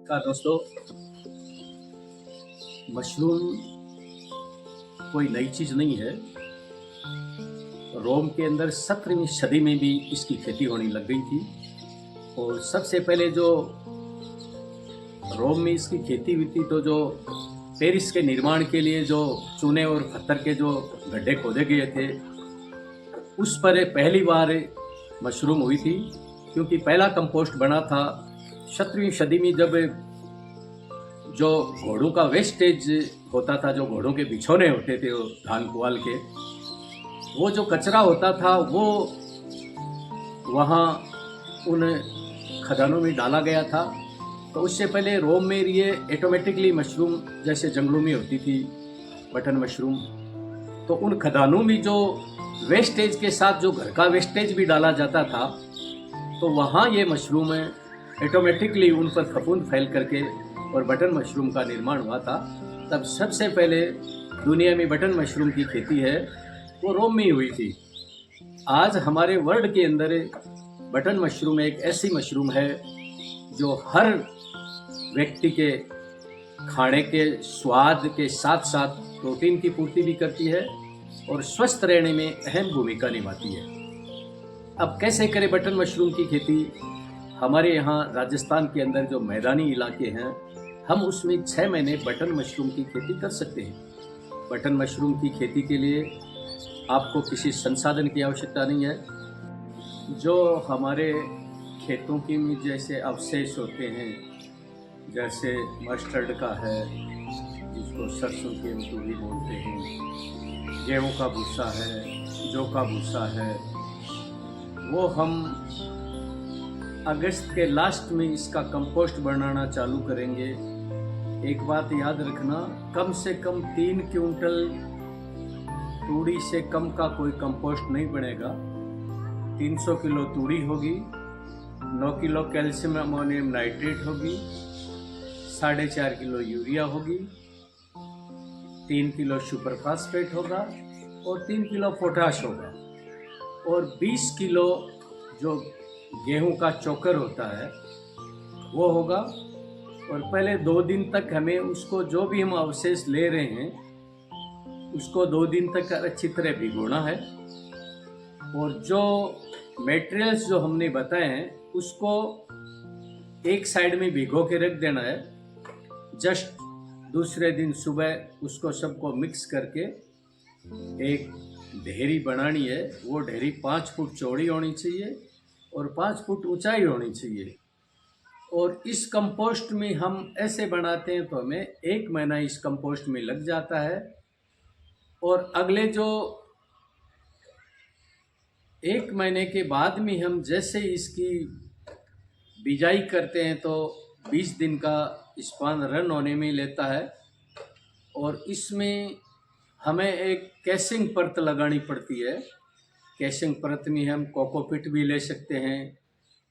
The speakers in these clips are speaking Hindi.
का दोस्तों, मशरूम कोई नई चीज़ नहीं है। रोम के अंदर 17वीं सदी में भी इसकी खेती होने लग गई थी और सबसे पहले जो रोम में इसकी खेती हुई थी तो जो पेरिस के निर्माण के लिए जो चूने और पत्थर के जो गड्ढे खोदे गए थे, उस पर पहली बार मशरूम हुई थी, क्योंकि पहला कंपोस्ट बना था 17वीं सदी में, जब जो घोड़ों का वेस्टेज होता था, जो घोड़ों के बिछौने होते थे वो धान पुआल के, वो जो कचरा होता था वो वहाँ उन खदानों में डाला गया था। तो उससे पहले रोम में ये ऑटोमेटिकली मशरूम जैसे जंगलों में होती थी बटन मशरूम, तो उन खदानों में जो वेस्टेज के साथ जो घर का वेस्टेज भी डाला जाता था, तो वहाँ ये मशरूम ऑटोमेटिकली उन पर फफूंद फैल करके और बटन मशरूम का निर्माण हुआ था। तब सबसे पहले दुनिया में बटन मशरूम की खेती है वो रोम में ही हुई थी। आज हमारे वर्ल्ड के अंदर बटन मशरूम एक ऐसी मशरूम है जो हर व्यक्ति के खाने के स्वाद के साथ साथ प्रोटीन की पूर्ति भी करती है और स्वस्थ रहने में अहम भूमिका निभाती है। अब कैसे करें बटन मशरूम की खेती? हमारे यहाँ राजस्थान के अंदर जो मैदानी इलाके हैं, हम उसमें 6 महीने बटन मशरूम की खेती कर सकते हैं। बटन मशरूम की खेती के लिए आपको किसी संसाधन की आवश्यकता नहीं है। जो हमारे खेतों की में जैसे अवशेष होते हैं, जैसे मस्टर्ड का है, जिसको सरसों की अमचूरी बोलते हैं, गेहूँ का भूसा है, जौ का भूसा है, वो हम अगस्त के लास्ट में इसका कंपोस्ट बनाना चालू करेंगे। एक बात याद रखना, कम से कम 3 क्विंटल तूड़ी से कम का कोई कंपोस्ट नहीं बनेगा। 300 किलो तूड़ी होगी, 9 किलो कैल्शियम अमोनियम नाइट्रेट होगी, 4.5 किलो यूरिया होगी, 3 किलो सुपर फास्फेट होगा और 3 किलो पोटाश होगा और 20 किलो जो गेहूं का चोकर होता है वो होगा। और पहले 2 दिन तक हमें उसको, जो भी हम अवशेष ले रहे हैं उसको 2 दिन तक अच्छी तरह भिगोना है और जो मटेरियल्स जो हमने बताए हैं उसको एक साइड में भिगो के रख देना है। जस्ट दूसरे दिन सुबह उसको सबको मिक्स करके एक ढेरी बनानी है। वो ढेरी 5 फुट चौड़ी होनी चाहिए और 5 फुट ऊंचाई होनी चाहिए। और इस कंपोस्ट में हम ऐसे बनाते हैं तो हमें 1 महीना इस कंपोस्ट में लग जाता है और अगले जो 1 महीने के बाद में हम जैसे इसकी बिजाई करते हैं तो 20 दिन का स्पान रन होने में लेता है और इसमें हमें एक कैसिंग परत लगानी पड़ती है। कैसिंग परत में हम कोकोपीट भी ले सकते हैं,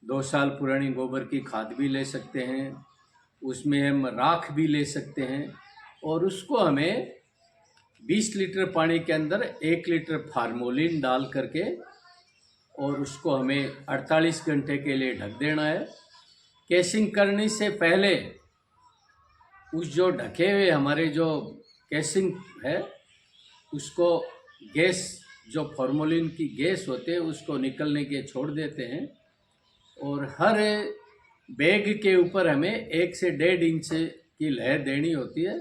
2 साल पुरानी गोबर की खाद भी ले सकते हैं, उसमें हम राख भी ले सकते हैं और उसको हमें 20 लीटर पानी के अंदर 1 लीटर फार्मोलिन डाल करके और उसको हमें 48 घंटे के लिए ढक देना है। कैसिंग करने से पहले उस जो ढके हुए हमारे जो कैसिंग है उसको गैस, जो फार्मोलिन की गैस होते हैं उसको निकलने के छोड़ देते हैं और हर बैग के ऊपर हमें 1 से 1.5 इंच की लहर देनी होती है।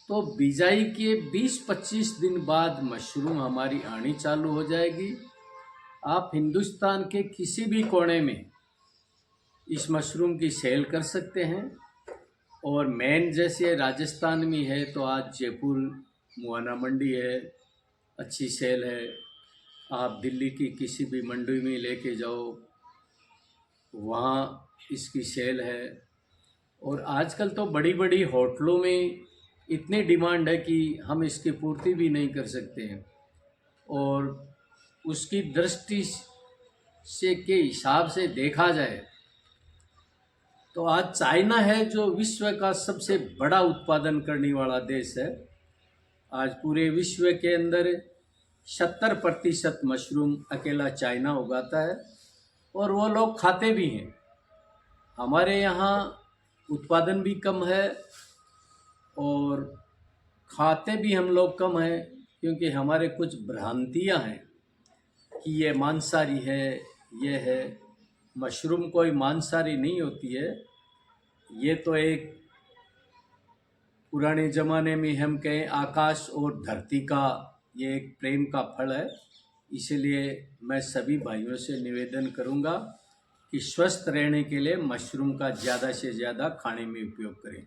तो बिजाई के 20-25 दिन बाद मशरूम हमारी आनी चालू हो जाएगी। आप हिंदुस्तान के किसी भी कोने में इस मशरूम की सेल कर सकते हैं और मेन जैसे राजस्थान में है तो आज जयपुर मुआना मंडी है, अच्छी सेल है। आप दिल्ली की किसी भी मंडी में लेके जाओ, वहाँ इसकी सेल है। और आजकल तो बड़ी बड़ी होटलों में इतनी डिमांड है कि हम इसकी पूर्ति भी नहीं कर सकते हैं और उसकी दृष्टि से के हिसाब से देखा जाए तो आज चाइना है जो विश्व का सबसे बड़ा उत्पादन करने वाला देश है। आज पूरे विश्व के अंदर 70% मशरूम अकेला चाइना उगाता है और वो लोग खाते भी हैं। हमारे यहाँ उत्पादन भी कम है और खाते भी हम लोग कम हैं, क्योंकि हमारे कुछ भ्रांतियां हैं कि ये मांसाहारी है, ये है। मशरूम कोई मांसाहारी नहीं होती है, ये तो एक पुराने ज़माने में हम कहें आकाश और धरती का ये एक प्रेम का फल है। इसलिए मैं सभी भाइयों से निवेदन करूंगा कि स्वस्थ रहने के लिए मशरूम का ज़्यादा से ज़्यादा खाने में उपयोग करें।